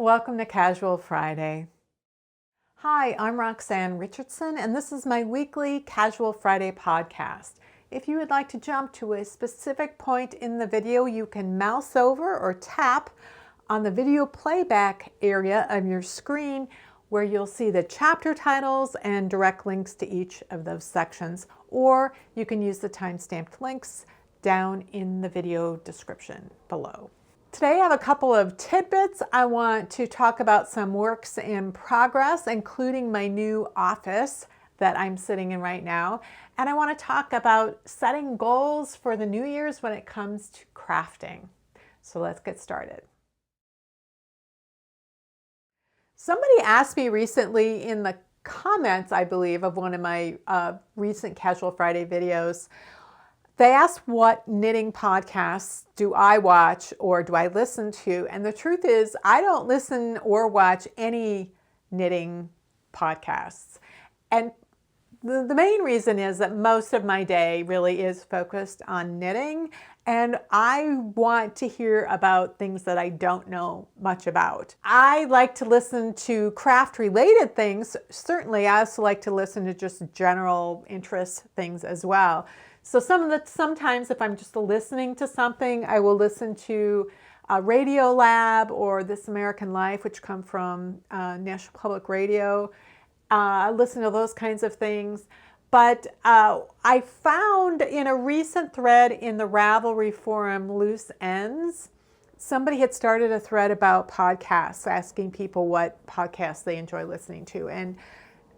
Welcome to Casual Friday. Hi, I'm Roxanne Richardson, and this is my weekly Casual Friday podcast. If you would like to jump to a specific point in the video, you can mouse over or tap on the video playback area of your screen where you'll see the chapter titles and direct links to each of those sections, or you can use the time-stamped links down in the video description below. Today I have a couple of tidbits. I want to talk about some works in progress, including my new office that I'm sitting in right now. And I want to talk about setting goals for the New Year's when it comes to crafting. So let's get started. Somebody asked me recently in the comments, I believe, of one of my recent Casual Friday videos, they asked what knitting podcasts do I watch or do I listen to? And the truth is, I don't listen or watch any knitting podcasts. And the main reason is that most of my day really is focused on knitting, and I want to hear about things that I don't know much about. I like to listen to craft-related things. Certainly, I also like to listen to just general interest things as well. So sometimes if I'm just listening to something, I will listen to Radiolab or This American Life, which come from National Public Radio. I listen to those kinds of things. But I found in a recent thread in the Ravelry forum, Loose Ends, somebody had started a thread about podcasts, asking people what podcasts they enjoy listening to. And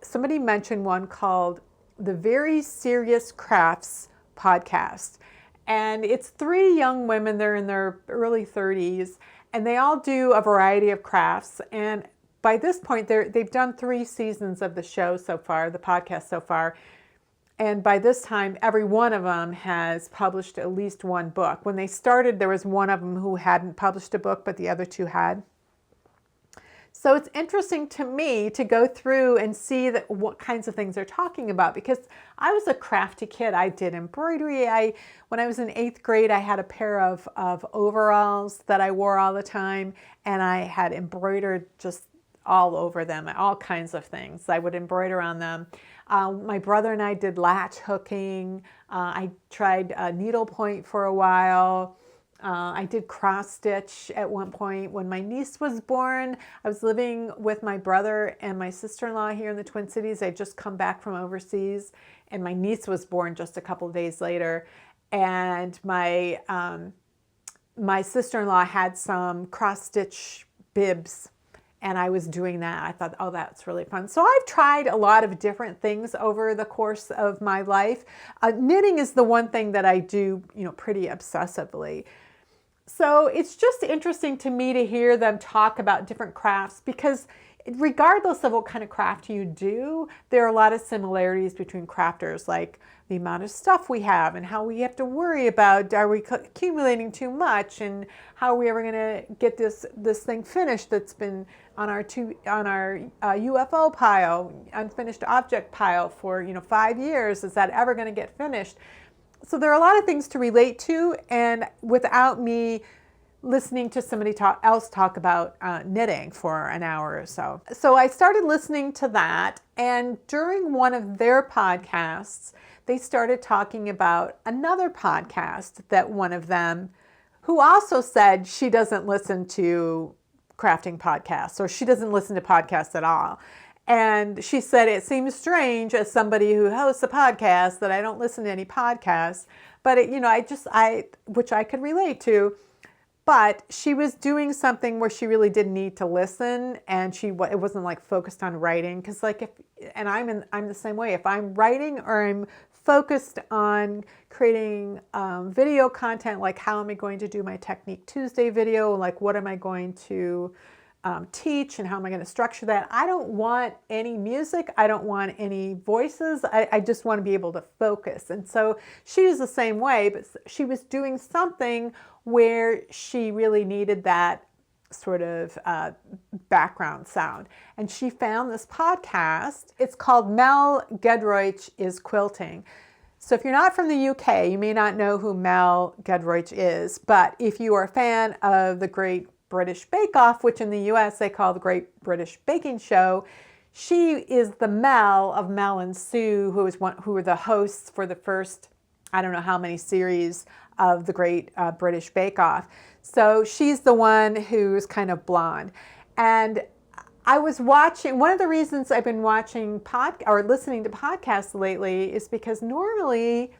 somebody mentioned one called The Very Serious Crafts podcast. And it's three young women, they're in their early 30s, and they all do a variety of crafts. And by this point, they've done 3 seasons of the show so far, the podcast so far. And by this time, every one of them has published at least one book. When they started, there was one of them who hadn't published a book, but the other 2 had. So it's interesting to me to go through and see what kinds of things they're talking about, because I was a crafty kid. I did embroidery. When I was in 8th grade, I had a pair of overalls that I wore all the time, and I had embroidered just all over them, all kinds of things. I would embroider on them. My brother and I did latch hooking. I tried needlepoint for a while. I did cross stitch at one point. When my niece was born, I was living with my brother and my sister-in-law here in the Twin Cities. I'd just come back from overseas, and my niece was born just a couple of days later. And my sister-in-law had some cross stitch bibs, and I was doing that. I thought, oh, that's really fun. So I've tried a lot of different things over the course of my life. Knitting is the one thing that I do, pretty obsessively. So it's just interesting to me to hear them talk about different crafts, because regardless of what kind of craft you do, there are a lot of similarities between crafters, like the amount of stuff we have and how we have to worry about, are we accumulating too much, and how are we ever going to get this thing finished that's been on our UFO pile, unfinished object pile for 5 years. Is that ever going to get finished? So there are a lot of things to relate to, and without me listening to somebody else talk about knitting for an hour or so. So I started listening to that, and during one of their podcasts, they started talking about another podcast that one of them, who also said she doesn't listen to crafting podcasts, or she doesn't listen to podcasts at all. And she said, it seems strange as somebody who hosts a podcast that I don't listen to any podcasts, but which I could relate to. But she was doing something where she really didn't need to listen, and it wasn't like focused on writing, because I'm the same way. If I'm writing or I'm focused on creating video content, like how am I going to do my Technique Tuesday video, like what am I going to teach and how am I going to structure that. I don't want any music. I don't want any voices. I just want to be able to focus. And so she was the same way, but she was doing something where she really needed that sort of background sound. And she found this podcast. It's called Mel Giedroyc is Quilting. So if you're not from the UK, you may not know who Mel Giedroyc is, but if you are a fan of the great British Bake Off, which in the US they call the Great British Baking Show. She is the Mel of Mel and Sue, who were the hosts for the first, I don't know how many series of the Great British Bake Off. So she's the one who's kind of blonde. And I was watching, one of the reasons I've been watching listening to podcasts lately is because normally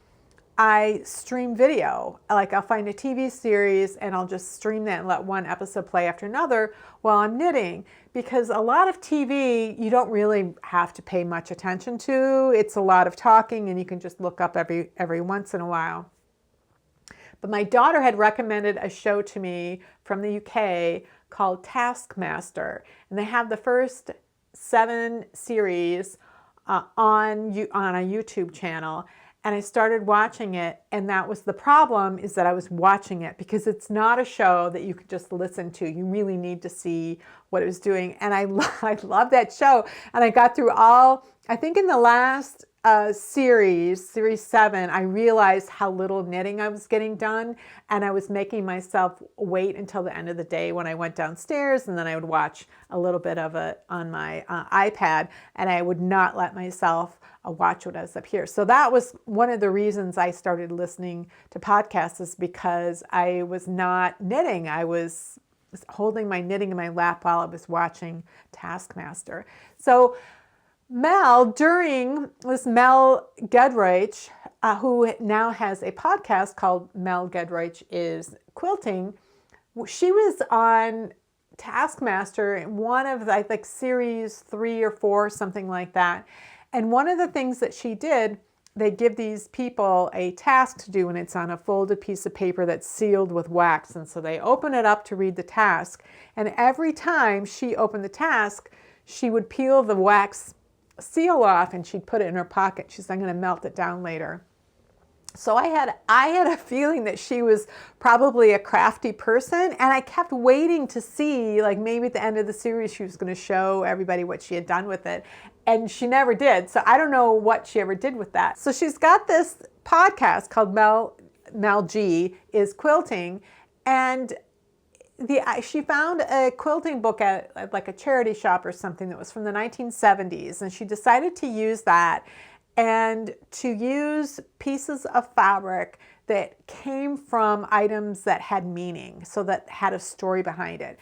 I stream video. Like I'll find a TV series and I'll just stream that and let one episode play after another while I'm knitting. Because a lot of TV you don't really have to pay much attention to. It's a lot of talking and you can just look up every once in a while. But my daughter had recommended a show to me from the UK called Taskmaster. And they have the first 7 series on a YouTube channel. And I started watching it, and that was the problem, is that I was watching it because it's not a show that you could just listen to. You really need to see what it was doing. And I love that show. And I got through I think in the last series 7, I realized how little knitting I was getting done, and I was making myself wait until the end of the day when I went downstairs, and then I would watch a little bit of it on my iPad, and I would not let myself watch what I was up here. So that was one of the reasons I started listening to podcasts, is because I was not knitting. I was holding my knitting in my lap while I was watching Taskmaster. So Mel Giedroyc, who now has a podcast called Mel Giedroyc is Quilting, she was on Taskmaster in one of like series 3 or 4, something like that. And one of the things that she did, they give these people a task to do, and it's on a folded piece of paper that's sealed with wax. And so they open it up to read the task. And every time she opened the task, she would peel the wax seal off and she'd put it in her pocket. She's I'm going to melt it down later. So I had a feeling that she was probably a crafty person, and I kept waiting to see, like maybe at the end of the series she was going to show everybody what she had done with it, and she never did. So I don't know what she ever did with that. So she's got this podcast called Mel G is Quilting, and she found a quilting book at like a charity shop or something that was from the 1970s, and she decided to use that and to use pieces of fabric that came from items that had meaning, so that had a story behind it.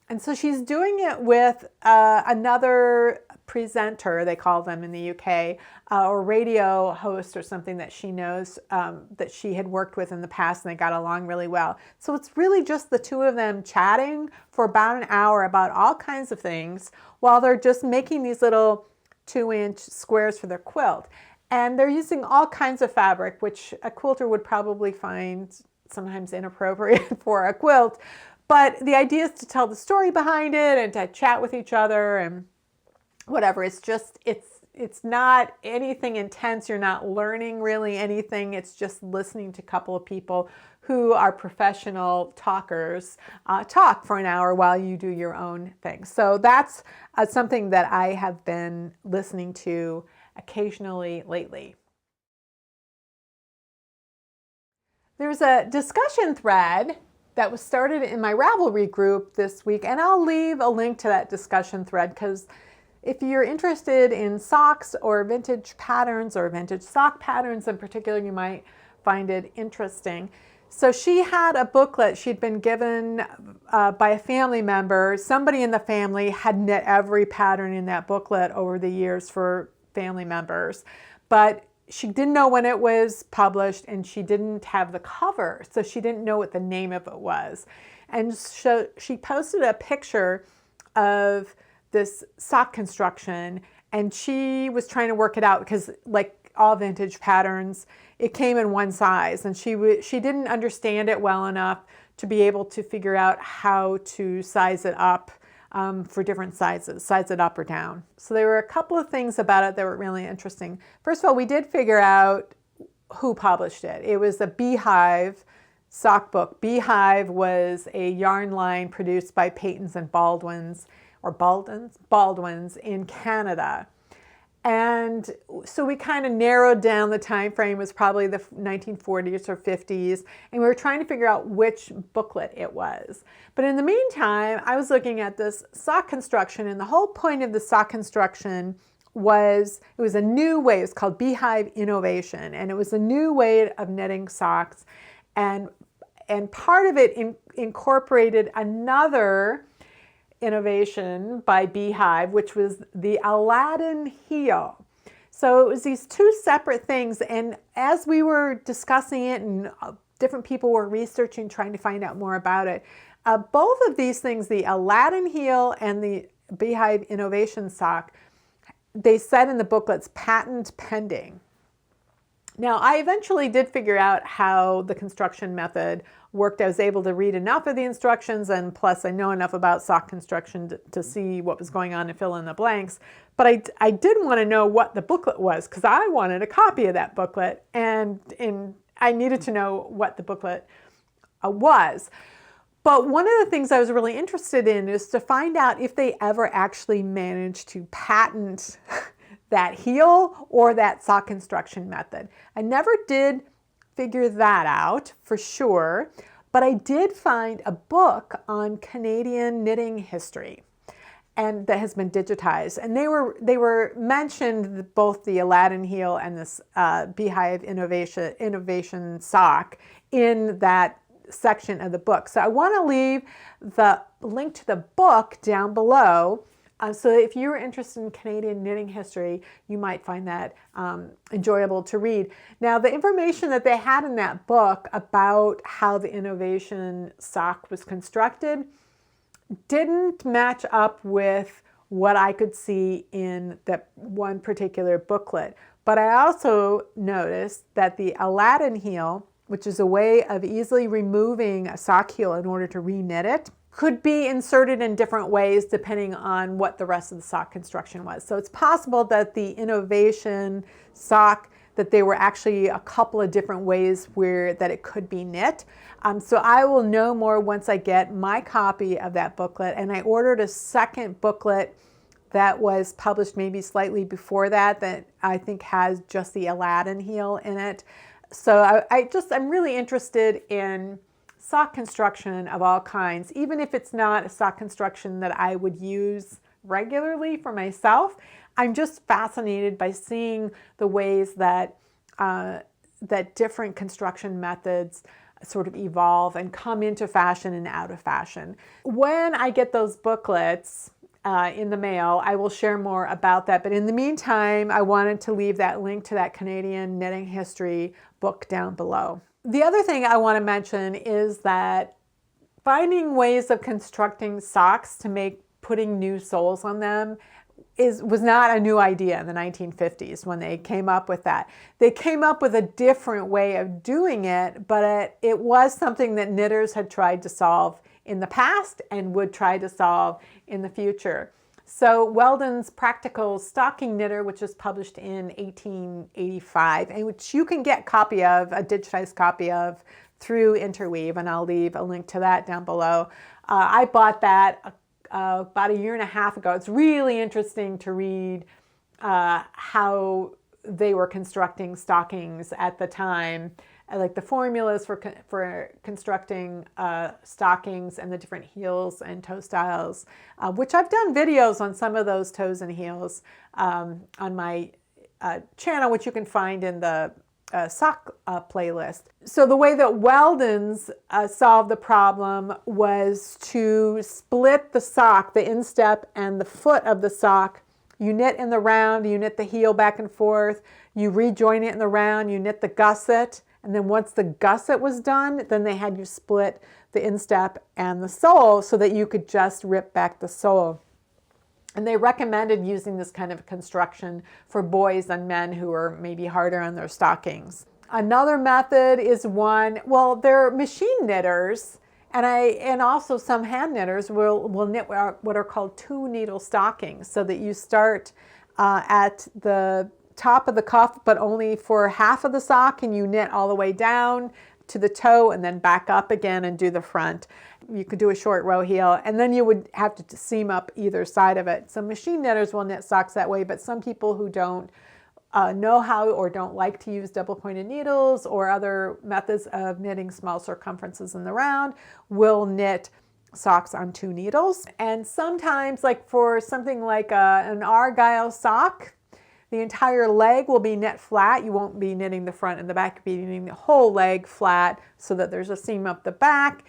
And so she's doing it with another presenter, they call them in the UK, or radio host or something that she knows, that she had worked with in the past, and they got along really well. So it's really just the two of them chatting for about an hour about all kinds of things while they're just making these little 2-inch squares for their quilt. And they're using all kinds of fabric, which a quilter would probably find sometimes inappropriate for a quilt. But the idea is to tell the story behind it and to chat with each other and whatever. It's not anything intense. You're not learning really anything. It's just listening to a couple of people who are professional talkers talk for an hour while you do your own thing. So that's something that I have been listening to occasionally lately. There's a discussion thread that was started in my Ravelry group this week, and I'll leave a link to that discussion thread, because if you're interested in socks or vintage patterns or vintage sock patterns in particular, you might find it interesting. So she had a booklet she'd been given by a family member. Somebody in the family had knit every pattern in that booklet over the years for family members, but she didn't know when it was published, and she didn't have the cover, so she didn't know what the name of it was. And so she posted a picture of this sock construction, and she was trying to work it out because, like all vintage patterns, it came in one size, and she didn't understand it well enough to be able to figure out how to size it up for different sizes, size it up or down. So there were a couple of things about it that were really interesting. First of all, we did figure out who published it. It was the Beehive sock book. Beehive was a yarn line produced by Paytons and Baldwins in Canada. And so we kind of narrowed down the time frame. It was probably the 1940s or 50s, and we were trying to figure out which booklet it was. But in the meantime, I was looking at this sock construction, and the whole point of the sock construction was, it was a new way. It was called Beehive Innovation, and it was a new way of knitting socks. And part of it incorporated another innovation by Beehive, which was the Aladdin heel. So it was these two separate things, and as we were discussing it and different people were researching, trying to find out more about it, both of these things, the Aladdin heel and the Beehive Innovation sock, they said in the booklets, patent pending. Now, I eventually did figure out how the construction method worked. I was able to read enough of the instructions, and plus I know enough about sock construction to see what was going on and fill in the blanks. But I did want to know what the booklet was, because I wanted a copy of that booklet, and I needed to know what the booklet was. But one of the things I was really interested in is to find out if they ever actually managed to patent that heel or that sock construction method. I never did figure that out for sure, but I did find a book on Canadian knitting history, and that has been digitized. And they were mentioned, both the Aladdin heel and this Beehive Innovation sock, in that section of the book. So I want to leave the link to the book down below. So if you're interested in Canadian knitting history, you might find that enjoyable to read. Now, the information that they had in that book about how the innovation sock was constructed didn't match up with what I could see in that one particular booklet. But I also noticed that the Aladdin heel, which is a way of easily removing a sock heel in order to reknit it, could be inserted in different ways depending on what the rest of the sock construction was. So it's possible that the innovation sock, that there were actually a couple of different ways that it could be knit. So I will know more once I get my copy of that booklet. And I ordered a second booklet that was published maybe slightly before that I think has just the Aladdin heel in it. So I'm really interested in sock construction of all kinds, even if it's not a sock construction that I would use regularly for myself. I'm just fascinated by seeing the ways that different construction methods sort of evolve and come into fashion and out of fashion. When I get those booklets in the mail, I will share more about that. But in the meantime, I wanted to leave that link to that Canadian knitting history book down below. The other thing I want to mention is that finding ways of constructing socks to make putting new soles on them was not a new idea in the 1950s when they came up with that. They came up with a different way of doing it, but it was something that knitters had tried to solve in the past and would try to solve in the future. So Weldon's Practical Stocking Knitter, which was published in 1885, and which you can get a digitized copy of through Interweave, and I'll leave a link to that down below. I bought that about a year and a half ago. It's really interesting to read how they were constructing stockings at the time, like the formulas for constructing stockings and the different heels and toe styles, which I've done videos on some of those toes and heels on my channel, which you can find in the sock playlist. So the way that Weldon's solved the problem was to split the sock, the instep and the foot of the sock. You knit in the round, you knit the heel back and forth, you rejoin it in the round, you knit the gusset, and then once the gusset was done, then they had you split the instep and the sole so that you could just rip back the sole. And they recommended using this kind of construction for boys and men who are maybe harder on their stockings. Another method is they're machine knitters, and also some hand knitters will knit what are called 2-needle stockings, so that you start at the top of the cuff, but only for half of the sock, and you knit all the way down to the toe and then back up again and do the front. You could do a short row heel, and then you would have to seam up either side of it. Some machine knitters will knit socks that way, but some people who don't know how or don't like to use double pointed needles or other methods of knitting small circumferences in the round will knit socks on 2 needles. And sometimes, like for something like an argyle sock, the entire leg will be knit flat. You won't be knitting the front and the back, you'll be knitting the whole leg flat so that there's a seam up the back.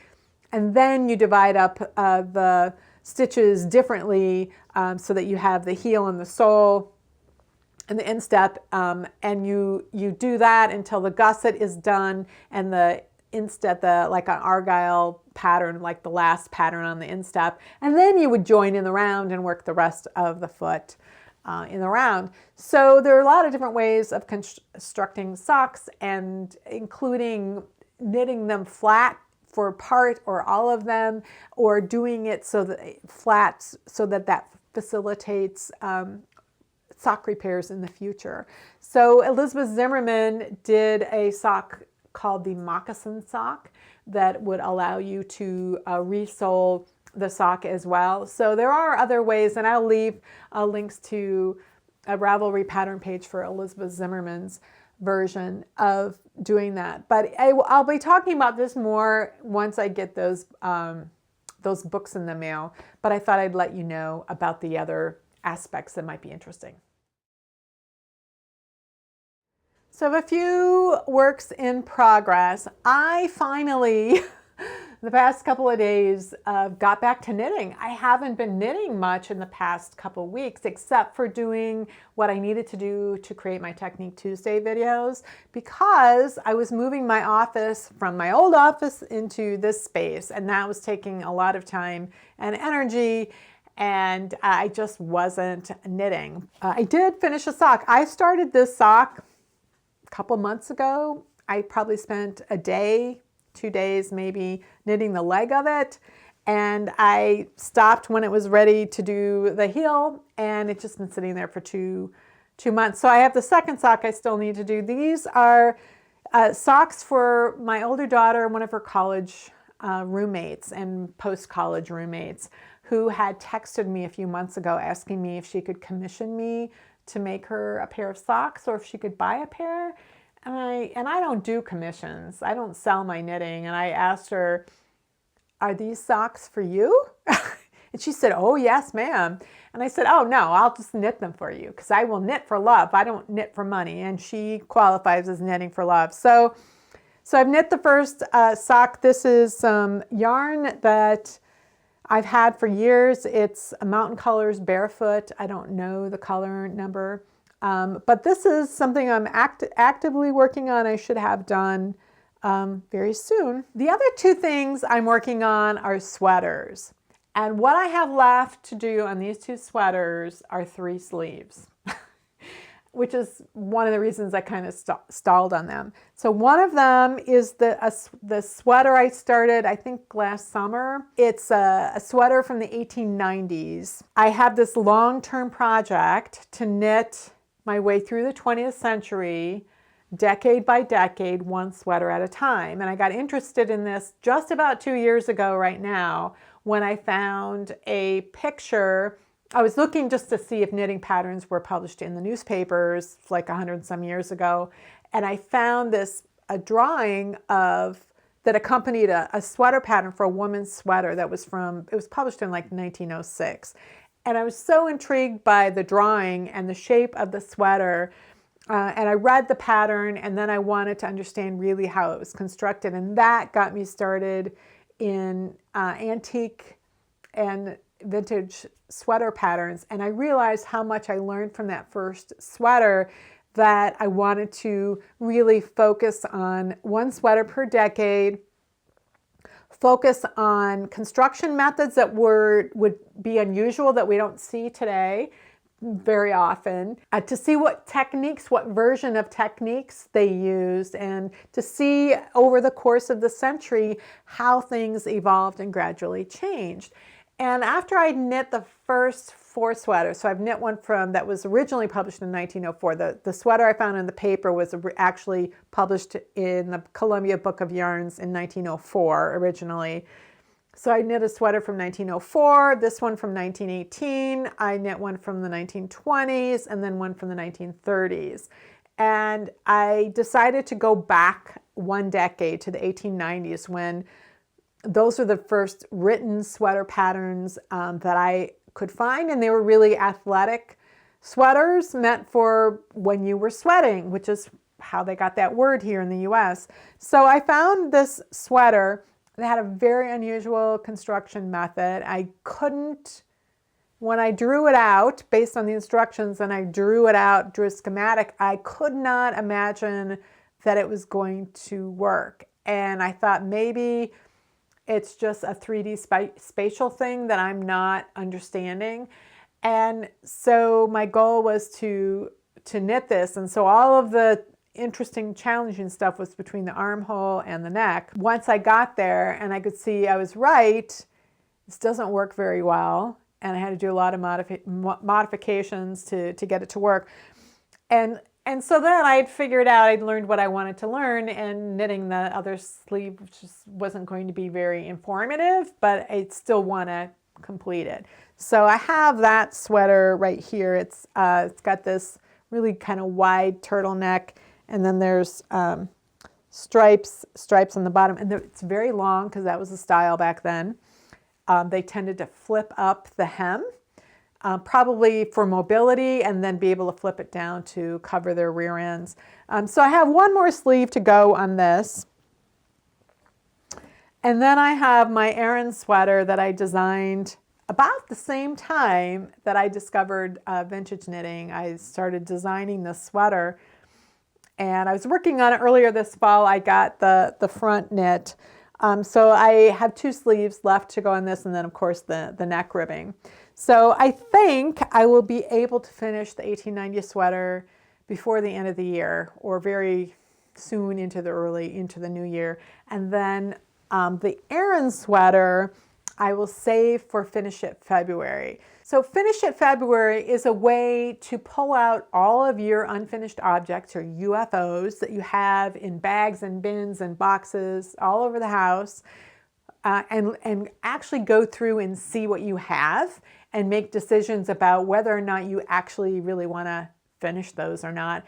And then you divide up the stitches differently so that you have the heel and the sole and the instep, and you do that until the gusset is done and the instep, like an argyle pattern, like the last pattern on the instep, and then you would join in the round and work the rest of the foot in the round. So there are a lot of different ways of constructing socks, and including knitting them flat for part or all of them, or doing it so that flat so that facilitates sock repairs in the future. So Elizabeth Zimmermann did a sock called the Moccasin sock that would allow you to resole the sock as well. So there are other ways, and I'll leave links to a Ravelry pattern page for Elizabeth Zimmermann's version of doing that. But I'll be talking about this more once I get those books in the mail. But I thought I'd let you know about the other aspects that might be interesting. So a few works in progress. I finally, the past couple of days, got back to knitting. I haven't been knitting much in the past couple of weeks, except for doing what I needed to do to create my Technique Tuesday videos, because I was moving my office from my old office into this space, and that was taking a lot of time and energy, and I just wasn't knitting. I did finish a sock. I started this sock a couple months ago. I probably spent a day, 2 days maybe, knitting the leg of it, and I stopped when it was ready to do the heel, and it's just been sitting there for two months. So I have the second sock I still need to do. These are socks for my older daughter, one of her college roommates and post-college roommates, who had texted me a few months ago asking me if she could commission me to make her a pair of socks or if she could buy a pair. And I don't do commissions. I don't sell my knitting. And I asked her, are these socks for you? And she said, oh, yes, ma'am. And I said, oh, no, I'll just knit them for you because I will knit for love. I don't knit for money. And she qualifies as knitting for love. So I've knit the first sock. This is some yarn that I've had for years. It's Mountain Colors Barefoot. I don't know the color number. But this is something I'm actively working on. I should have done very soon. The other 2 things I'm working on are sweaters. And what I have left to do on these 2 sweaters are 3 sleeves, which is one of the reasons I kind of stalled on them. So one of them is the sweater I started, I think, last summer. It's a sweater from the 1890s. I have this long-term project to knit my way through the 20th century, decade by decade, one sweater at a time. And I got interested in this just about 2 years ago right now when I found a picture. I was looking just to see if knitting patterns were published in the newspapers like 100 and some years ago. And I found a drawing that accompanied a sweater pattern for a woman's sweater it was published in like 1906. And I was so intrigued by the drawing and the shape of the sweater. And I read the pattern, and then I wanted to understand really how it was constructed. And that got me started in antique and vintage sweater patterns. And I realized how much I learned from that first sweater that I wanted to really focus on one sweater per decade, focus on construction methods that would be unusual that we don't see today very often, to see what version of techniques they used, and to see over the course of the century how things evolved and gradually changed. And after I knit the first 4 sweaters. So I've knit one that was originally published in 1904. The sweater I found in the paper was actually published in the Columbia Book of Yarns in 1904 originally. So I knit a sweater from 1904, this one from 1918, I knit one from the 1920s, and then one from the 1930s. And I decided to go back one decade to the 1890s when those were the first written sweater patterns that I could find, and they were really athletic sweaters meant for when you were sweating, which is how they got that word here in the US. So I found this sweater that had a very unusual construction method. I couldn't, when I drew it out based on the instructions and I drew a schematic, I could not imagine that it was going to work. And I thought maybe it's just a 3D spatial thing that I'm not understanding. And so my goal was to knit this. And so all of the interesting, challenging stuff was between the armhole and the neck. Once I got there and I could see I was right, this doesn't work very well. And I had to do a lot of modifications to get it to work. And so then I'd figured out, I'd learned what I wanted to learn, and knitting the other sleeve just wasn't going to be very informative, but I'd still want to complete it. So I have that sweater right here. It's got this really kind of wide turtleneck, and then there's stripes on the bottom, and it's very long because that was the style back then. They tended to flip up the hem, probably for mobility, and then be able to flip it down to cover their rear ends. So I have one more sleeve to go on this. And then I have my Aran sweater that I designed about the same time that I discovered vintage knitting. I started designing this sweater, and I was working on it earlier this fall. I got the front knit. So I have 2 sleeves left to go on this, and then of course the neck ribbing. So I think I will be able to finish the 1890 sweater before the end of the year, or very soon into the new year. And then the Aran sweater I will save for Finish It February. So Finish It February is a way to pull out all of your unfinished objects, or UFOs, that you have in bags and bins and boxes all over the house, and actually go through and see what you have and make decisions about whether or not you actually really want to finish those or not.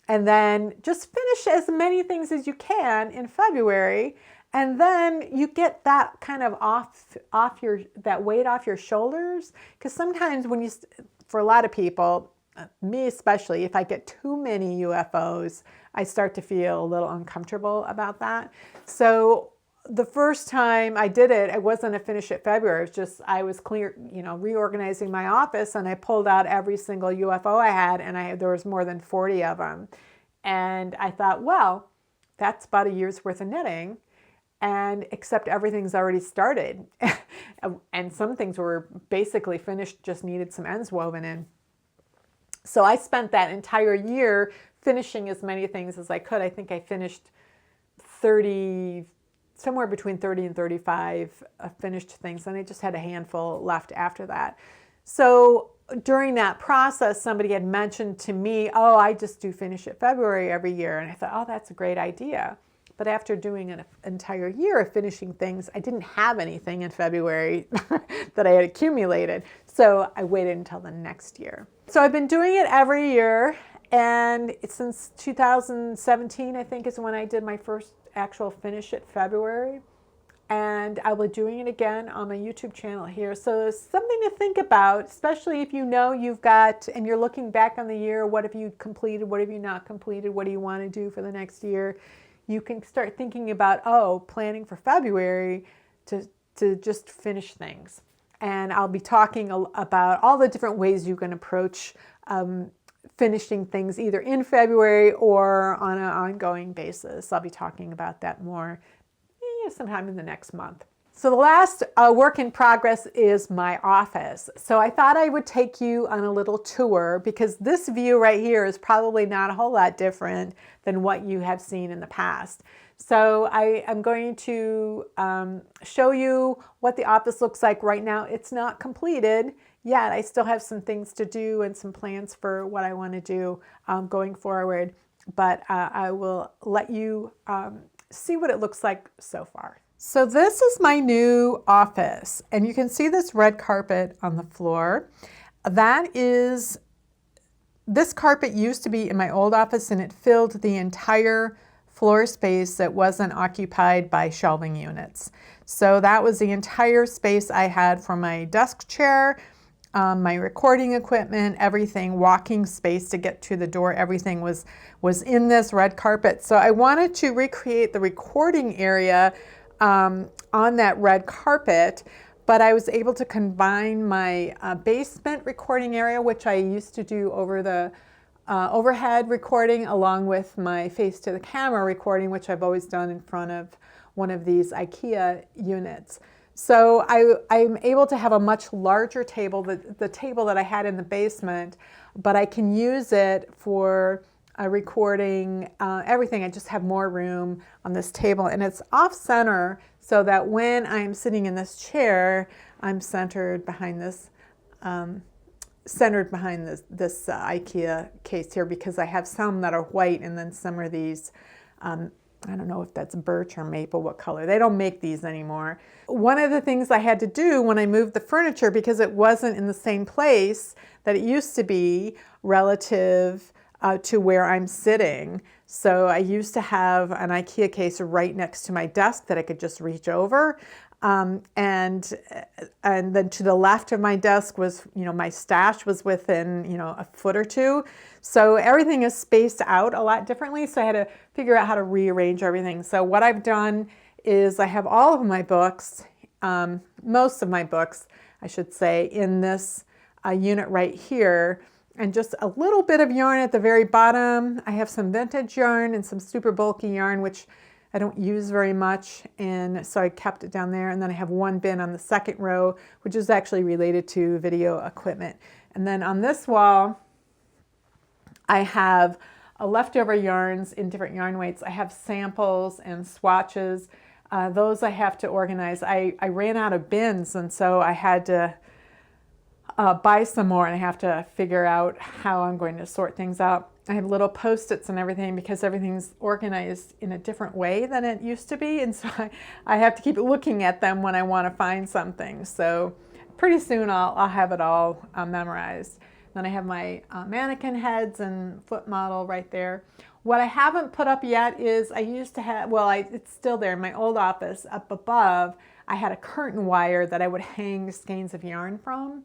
And then just finish as many things as you can in February. And then you get that kind of that weight off your shoulders. Because sometimes for a lot of people, me especially, if I get too many UFOs, I start to feel a little uncomfortable about that. So the first time I did it, it wasn't a Finish It February. It was just, I was reorganizing my office, and I pulled out every single UFO I had, and there was more than 40 of them. And I thought, well, that's about a year's worth of knitting. And except everything's already started. And some things were basically finished, just needed some ends woven in. So I spent that entire year finishing as many things as I could. I think I finished somewhere between 30 and 35 finished things, and I just had a handful left after that. So during that process, somebody had mentioned to me, oh, I just do Finish It February every year. And I thought, oh, that's a great idea. But after doing an entire year of finishing things, I didn't have anything in February that I had accumulated. So I waited until the next year. So I've been doing it every year. And since 2017, I think, is when I did my first actual Finish It February. And I'll be doing it again on my YouTube channel here. So it's something to think about, especially if you know you've got, and you're looking back on the year, what have you completed, what have you not completed, what do you want to do for the next year? You can start thinking about, planning for February to just finish things. And I'll be talking about all the different ways you can approach finishing things either in February or on an ongoing basis. I'll be talking about that more sometime in the next month. So the last work in progress is my office. So I thought I would take you on a little tour, because this view right here is probably not a whole lot different than what you have seen in the past. So I am going to show you what the office looks like right now. It's not completed yet. I still have some things to do and some plans for what I want to do going forward, but I will let you see what it looks like so far. So this is my new office, and you can see this red carpet on the floor. This carpet used to be in my old office, and it filled the entire floor space that wasn't occupied by shelving units. So that was the entire space I had for my desk chair, my recording equipment, everything, walking space to get to the door, everything was in this red carpet. So I wanted to recreate the recording area on that red carpet, but I was able to combine my basement recording area, which I used to do over the overhead recording, along with my face to the camera recording, which I've always done in front of one of these IKEA units. So I'm able to have a much larger table, the table that I had in the basement, but I can use it for recording everything. I just have more room on this table, and it's off center so that when I'm sitting in this chair, I'm centered behind this IKEA case here, because I have some that are white and then some are these, I don't know if that's birch or maple, what color. They don't make these anymore. One of the things I had to do when I moved the furniture, because it wasn't in the same place that it used to be relative to where I'm sitting. So I used to have an IKEA case right next to my desk that I could just reach over. And then to the left of my desk was, my stash was within, a foot or two. So everything is spaced out a lot differently. So I had to figure out how to rearrange everything. So what I've done is I have all of my books, most of my books, I should say, in this unit right here, and just a little bit of yarn at the very bottom. I have some vintage yarn and some super bulky yarn, which I don't use very much, and so I kept it down there. And then I have one bin on the second row, which is actually related to video equipment. And then on this wall, I have leftover yarns in different yarn weights. I have samples and swatches. Those I have to organize. I ran out of bins, and so I had to buy some more, and I have to figure out how I'm going to sort things out. I have little Post-its and everything, because everything's organized in a different way than it used to be, and so I have to keep looking at them when I want to find something. So pretty soon I'll have it all memorized. Then I have my mannequin heads and foot model right there. What I haven't put up yet is I used to have, it's still there in my old office up above. I had a curtain wire that I would hang skeins of yarn from.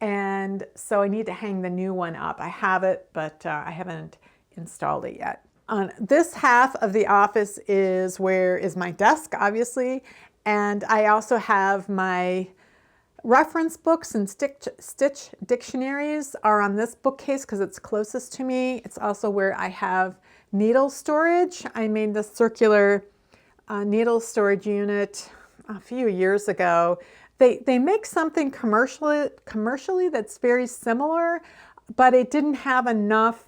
And so I need to hang the new one up. I have it, but I haven't installed it yet. On this half of the office is where is my desk, obviously. And I also have my reference books and stitch dictionaries are on this bookcase because it's closest to me. It's also where I have needle storage. I made this circular needle storage unit a few years ago. They make something commercially that's very similar, but it didn't have enough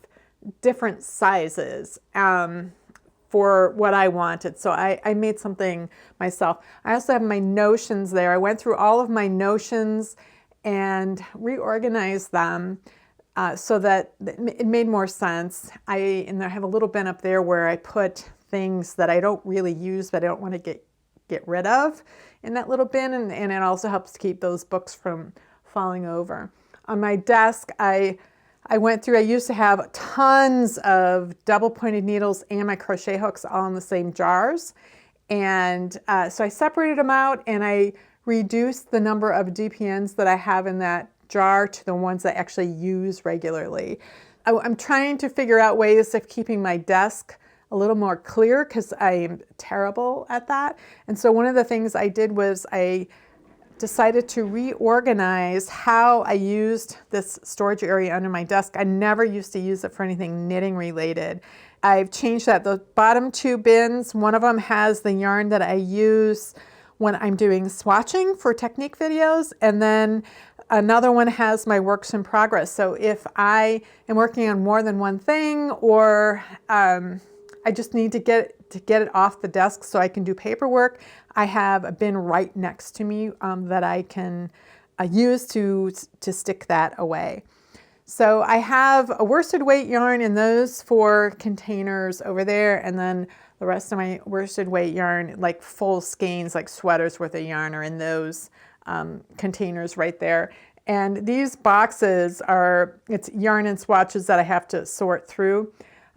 different sizes for what I wanted. So I made something myself. I also have my notions there. I went through all of my notions and reorganized them so that it made more sense. And I have a little bin up there where I put things that I don't really use, but I don't want to get rid of in that little bin, and it also helps to keep those books from falling over. On my desk, I used to have tons of double pointed needles and my crochet hooks all in the same jars, and so I separated them out and I reduced the number of DPNs that I have in that jar to the ones I actually use regularly. I'm trying to figure out ways of keeping my desk a little more clear because I am terrible at that. And so one of the things I did was I decided to reorganize how I used this storage area under my desk. I never used to use it for anything knitting related. I've changed that. The bottom two bins, one of them has the yarn that I use when I'm doing swatching for technique videos, and then another one has my works in progress. So if I am working on more than one thing, or I just need to get it off the desk so I can do paperwork, I have a bin right next to me that I can use to stick that away. So I have a worsted weight yarn in those 4 containers over there, and then the rest of my worsted weight yarn, like full skeins, like sweaters worth of yarn, are in those containers right there. And these boxes it's yarn and swatches that I have to sort through.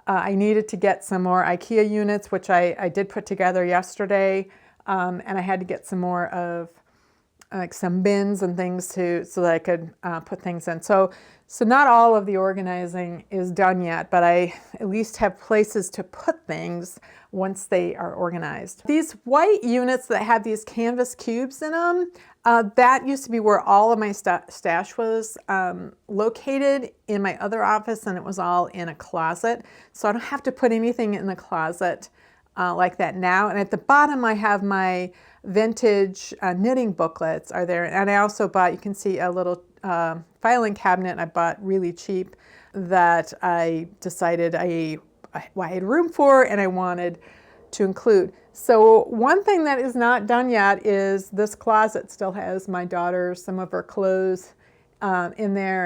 I needed to get some more IKEA units, which I did put together yesterday, and I had to get some more of like some bins and things so that I could put things in. So not all of the organizing is done yet, but I at least have places to put things once they are organized. These white units that have these canvas cubes in them, that used to be where all of my stash was located in my other office, and it was all in a closet. So I don't have to put anything in the closet like that now. And at the bottom I have my vintage knitting booklets are there. And I also bought, you can see a little filing cabinet I bought really cheap that I decided I had room for and I wanted to include. So one thing that is not done yet is this closet still has my daughter's, some of her clothes in there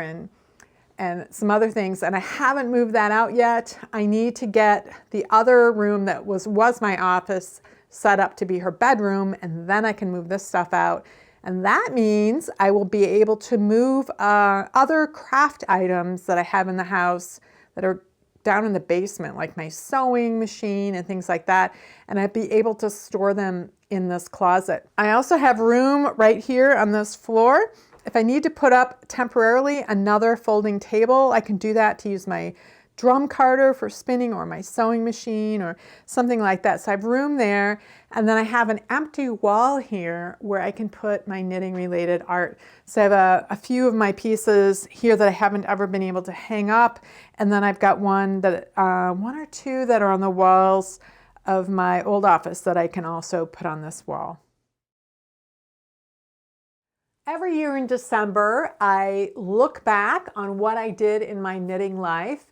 and some other things, and I haven't moved that out yet. I need to get the other room that was my office set up to be her bedroom, and then I can move this stuff out. And that means I will be able to move other craft items that I have in the house that are down in the basement, like my sewing machine and things like that, and I'd be able to store them in this closet. I also have room right here on this floor. If I need to put up temporarily another folding table, I can do that to use my drum carder for spinning or my sewing machine or something like that. So I have room there, and then I have an empty wall here where I can put my knitting related art. So I have a few of my pieces here that I haven't ever been able to hang up, and then I've got one or two that are on the walls of my old office that I can also put on this wall. Every year in December, I look back on what I did in my knitting life,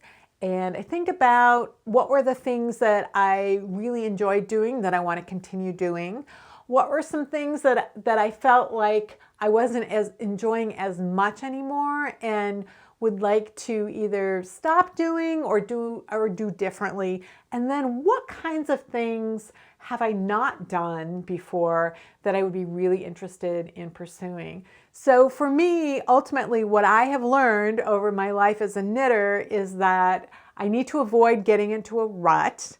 and I think about what were the things that I really enjoyed doing that I want to continue doing. What were some things that I felt like I wasn't as enjoying as much anymore and would like to either stop doing or do differently. And then what kinds of things have I not done before that I would be really interested in pursuing? So for me, ultimately, what I have learned over my life as a knitter is that I need to avoid getting into a rut,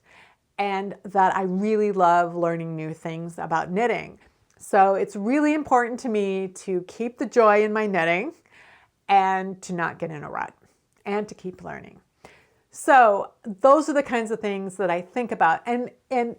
and that I really love learning new things about knitting. So it's really important to me to keep the joy in my knitting and to not get in a rut and to keep learning. So those are the kinds of things that I think about. And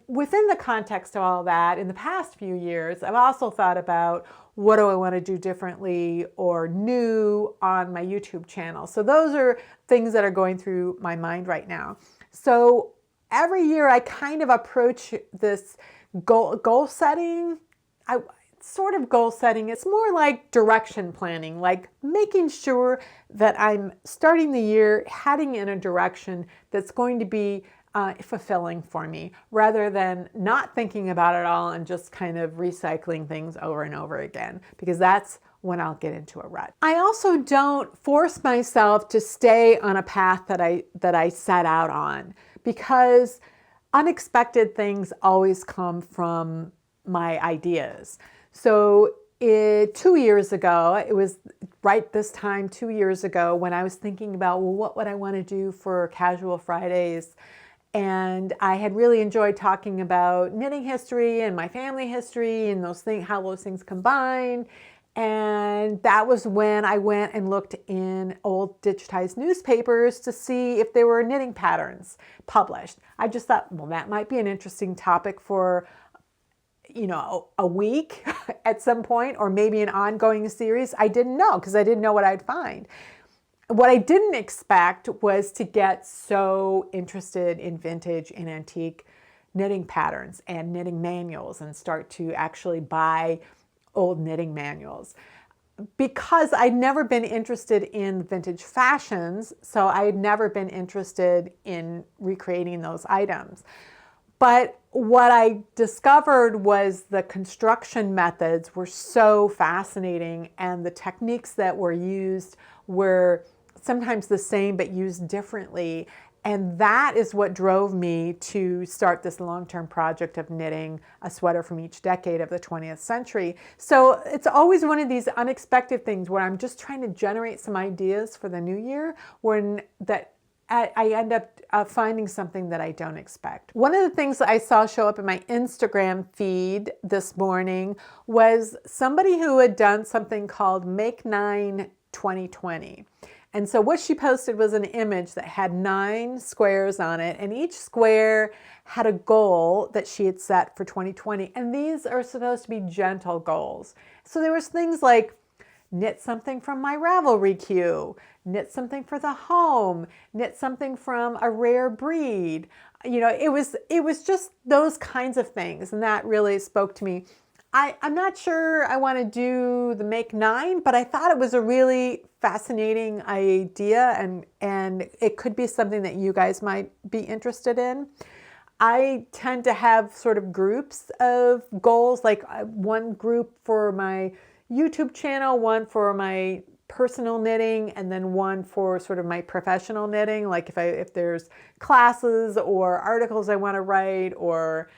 within the context of all that, in the past few years, I've also thought about what do I want to do differently or new on my YouTube channel. So those are things that are going through my mind right now. So every year I kind of approach this goal setting. Sort of goal setting. It's more like direction planning, like making sure that I'm starting the year heading in a direction that's going to be fulfilling for me, rather than not thinking about it all and just kind of recycling things over and over again, because that's when I'll get into a rut. I also don't force myself to stay on a path that I set out on, because unexpected things always come from my ideas. So 2 years ago, it was right this time 2 years ago when I was thinking about, well, what would I want to do for Casual Fridays? And I had really enjoyed talking about knitting history and my family history and those things, how those things combine. And that was when I went and looked in old digitized newspapers to see if there were knitting patterns published. I just thought, well, that might be an interesting topic for a week at some point, or maybe an ongoing series. I didn't know, because I didn't know what I'd find. What I didn't expect was to get so interested in vintage and antique knitting patterns and knitting manuals and start to actually buy old knitting manuals, because I'd never been interested in vintage fashions, so I had never been interested in recreating those items. But what I discovered was the construction methods were so fascinating, and the techniques that were used were sometimes the same but used differently. And that is what drove me to start this long-term project of knitting a sweater from each decade of the 20th century. So it's always one of these unexpected things where I'm just trying to generate some ideas for the new year when I end up finding something that I don't expect. One of the things that I saw show up in my Instagram feed this morning was somebody who had done something called Make 9 2020. And so what she posted was an image that had 9 squares on it, and each square had a goal that she had set for 2020. And these are supposed to be gentle goals. So there was things like knit something from my Ravelry queue, knit something for the home, knit something from a rare breed. You know, it was just those kinds of things, and that really spoke to me. I'm not sure I want to do the Make 9, but I thought it was a really fascinating idea, and it could be something that you guys might be interested in. I tend to have sort of groups of goals, like one group for my YouTube channel, one for my personal knitting, and then one for sort of my professional knitting, like if there's classes or articles I want to write, or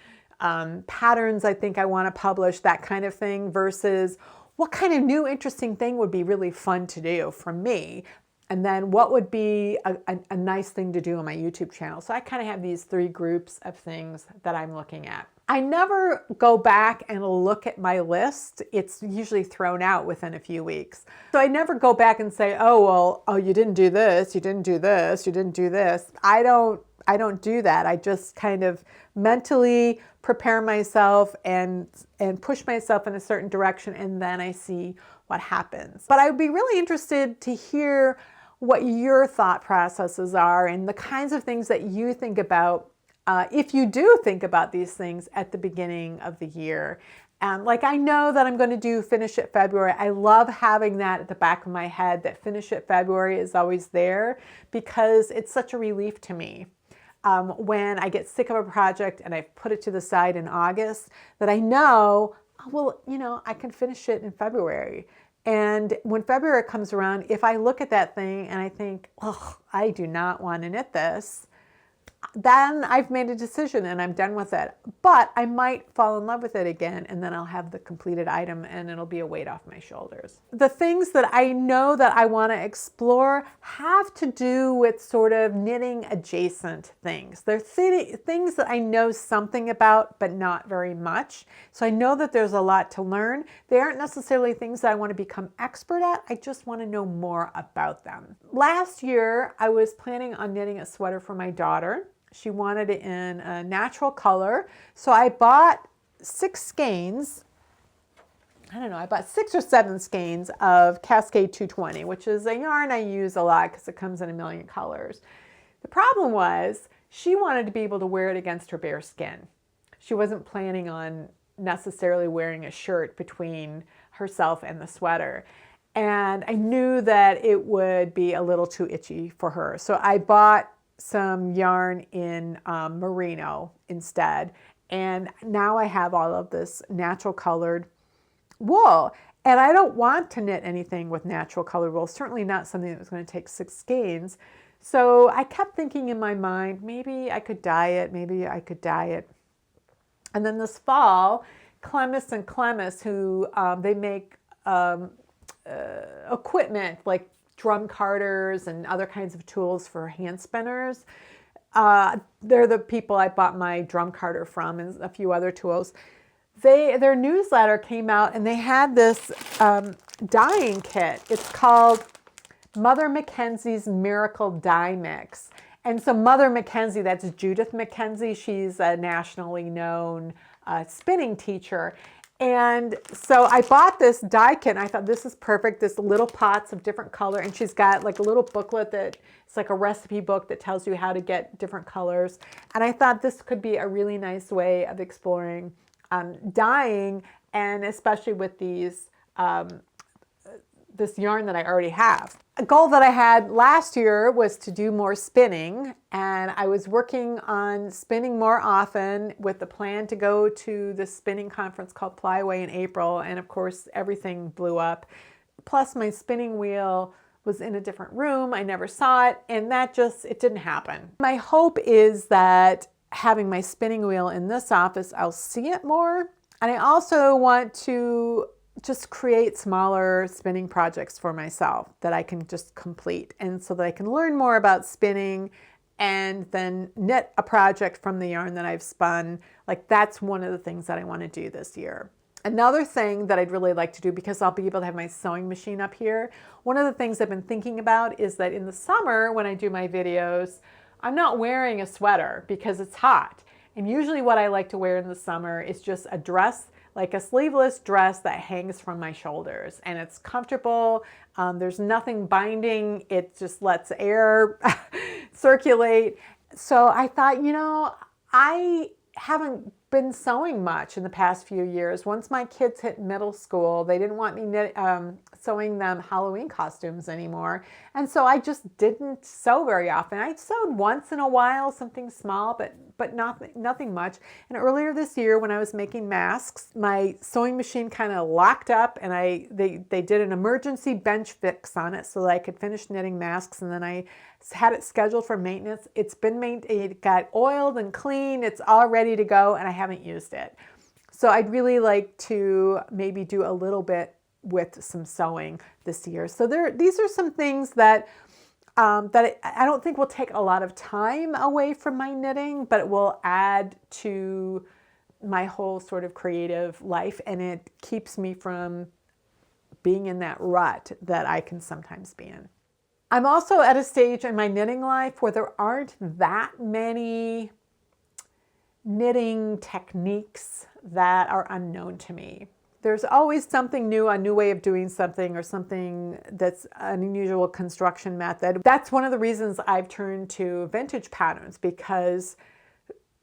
patterns I think I want to publish, that kind of thing, versus what kind of new interesting thing would be really fun to do for me, and then what would be a nice thing to do on my YouTube channel. So I kind of have these 3 groups of things that I'm looking at. I never go back and look at my list. It's usually thrown out within a few weeks. So I never go back and say, oh, you didn't do this, you didn't do this, you didn't do this. I don't do that. I just kind of mentally prepare myself and push myself in a certain direction, and then I see what happens. But I would be really interested to hear what your thought processes are and the kinds of things that you think about, if you do think about these things at the beginning of the year. Like, I know that I'm going to do Finish It February. I love having that at the back of my head, that Finish It February is always there, because it's such a relief to me. When I get sick of a project and I've put it to the side in August, that I know, well, you know, I can finish it in February. And when February comes around, if I look at that thing and I think, oh, I do not want to knit this, then I've made a decision and I'm done with it. But I might fall in love with it again, and then I'll have the completed item and it'll be a weight off my shoulders. The things that I know that I want to explore have to do with sort of knitting adjacent things. They're things that I know something about, but not very much. So I know that there's a lot to learn. They aren't necessarily things that I want to become expert at. I just want to know more about them. Last year, I was planning on knitting a sweater for my daughter. She wanted it in a natural color. So I bought 6 skeins. I bought 6 or 7 skeins of Cascade 220, which is a yarn I use a lot because it comes in a million colors. The problem was she wanted to be able to wear it against her bare skin. She wasn't planning on necessarily wearing a shirt between herself and the sweater. And I knew that it would be a little too itchy for her. So I bought some yarn in merino instead, and now I have all of this natural colored wool, and I don't want to knit anything with natural colored wool, certainly not something that was going to take 6 skeins. So I kept thinking in my mind, maybe I could dye it. And then this fall, Clemes and Clemes, who they make equipment like drum carders and other kinds of tools for hand spinners. They're the people I bought my drum carder from, and a few other tools. Their newsletter came out, and they had this dyeing kit. It's called Mother Mackenzie's Miracle Dye Mix. And so Mother Mackenzie, that's Judith Mackenzie. She's a nationally known spinning teacher. And so I bought this dye kit, and I thought, this is perfect. This little pots of different color, and she's got like a little booklet that it's like a recipe book that tells you how to get different colors. And I thought this could be a really nice way of exploring dyeing, and especially with these this yarn that I already have. A goal that I had last year was to do more spinning, and I was working on spinning more often with the plan to go to the spinning conference called Plyway in April, and of course everything blew up. Plus my spinning wheel was in a different room. I never saw it, and it didn't happen. My hope is that having my spinning wheel in this office, I'll see it more. And I also want to just create smaller spinning projects for myself that I can just complete, and so that I can learn more about spinning and then knit a project from the yarn that I've spun. Like, that's one of the things that I want to do this year. Another thing that I'd really like to do, because I'll be able to have my sewing machine up here, one of the things I've been thinking about is that in the summer when I do my videos, I'm not wearing a sweater because it's hot. And usually what I like to wear in the summer is just a dress, like a sleeveless dress that hangs from my shoulders, and it's comfortable. There's nothing binding. It just lets air circulate. So I thought, I haven't been sewing much in the past few years. Once my kids hit middle school, they didn't want me sewing them Halloween costumes anymore. And so I just didn't sew very often. I sewed once in a while, something small, but nothing much. And earlier this year when I was making masks, my sewing machine kind of locked up, and they did an emergency bench fix on it so that I could finish knitting masks, and then I had it scheduled for maintenance. It got oiled and cleaned. It's all ready to go, and I haven't used it. So I'd really like to maybe do a little bit with some sewing this year. So these are some things that I don't think will take a lot of time away from my knitting, but it will add to my whole sort of creative life, and it keeps me from being in that rut that I can sometimes be in. I'm also at a stage in my knitting life where there aren't that many knitting techniques that are unknown to me. There's always something new, a new way of doing something, or something that's an unusual construction method. That's one of the reasons I've turned to vintage patterns, because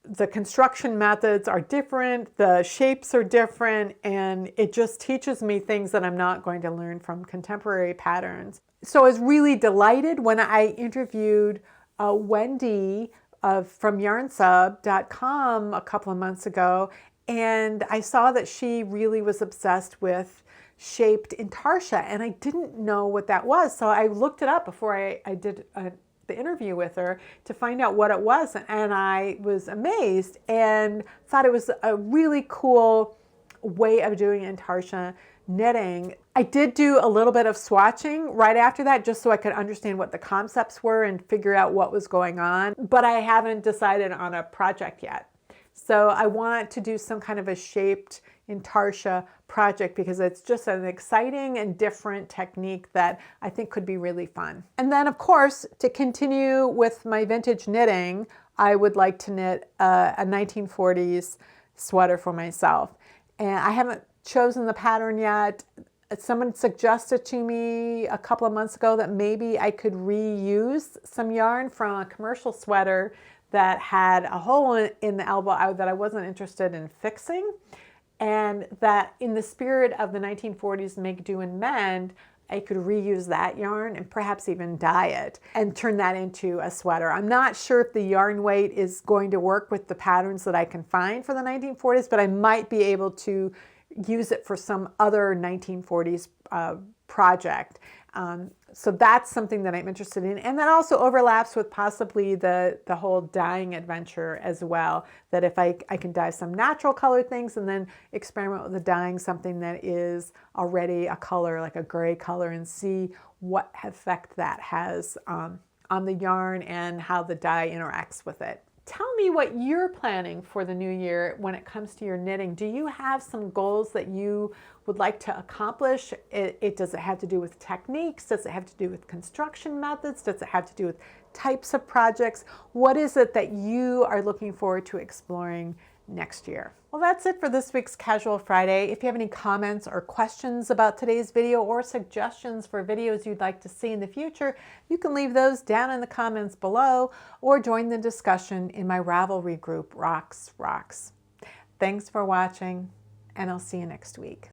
the construction methods are different, the shapes are different, and it just teaches me things that I'm not going to learn from contemporary patterns. So I was really delighted when I interviewed Wendy from yarnsub.com a couple of months ago, and I saw that she really was obsessed with shaped intarsia, and I didn't know what that was. So I looked it up before I did the interview with her to find out what it was, and I was amazed and thought it was a really cool way of doing intarsia knitting. I did do a little bit of swatching right after that, just so I could understand what the concepts were and figure out what was going on, but I haven't decided on a project yet. So I want to do some kind of a shaped intarsia project, because it's just an exciting and different technique that I think could be really fun. And then, of course, to continue with my vintage knitting, I would like to knit a 1940s sweater for myself. And I haven't chosen the pattern yet. Someone suggested to me a couple of months ago that maybe I could reuse some yarn from a commercial sweater that had a hole in the elbow that I wasn't interested in fixing, and that in the spirit of the 1940s make, do, and mend, I could reuse that yarn and perhaps even dye it and turn that into a sweater. I'm not sure if the yarn weight is going to work with the patterns that I can find for the 1940s, but I might be able to use it for some other 1940s project. So that's something that I'm interested in. And that also overlaps with possibly the whole dyeing adventure as well. That if I can dye some natural color things and then experiment with the dyeing something that is already a color, like a gray color, and see what effect that has on the yarn and how the dye interacts with it. Tell me what you're planning for the new year when it comes to your knitting. Do you have some goals that you would like to accomplish? Does it have to do with techniques? Does it have to do with construction methods? Does it have to do with types of projects? What is it that you are looking forward to exploring next year? Well, that's it for this week's Casual Friday. If you have any comments or questions about today's video, or suggestions for videos you'd like to see in the future, you can leave those down in the comments below, or join the discussion in my Ravelry group, Rocks. Thanks for watching, and I'll see you next week.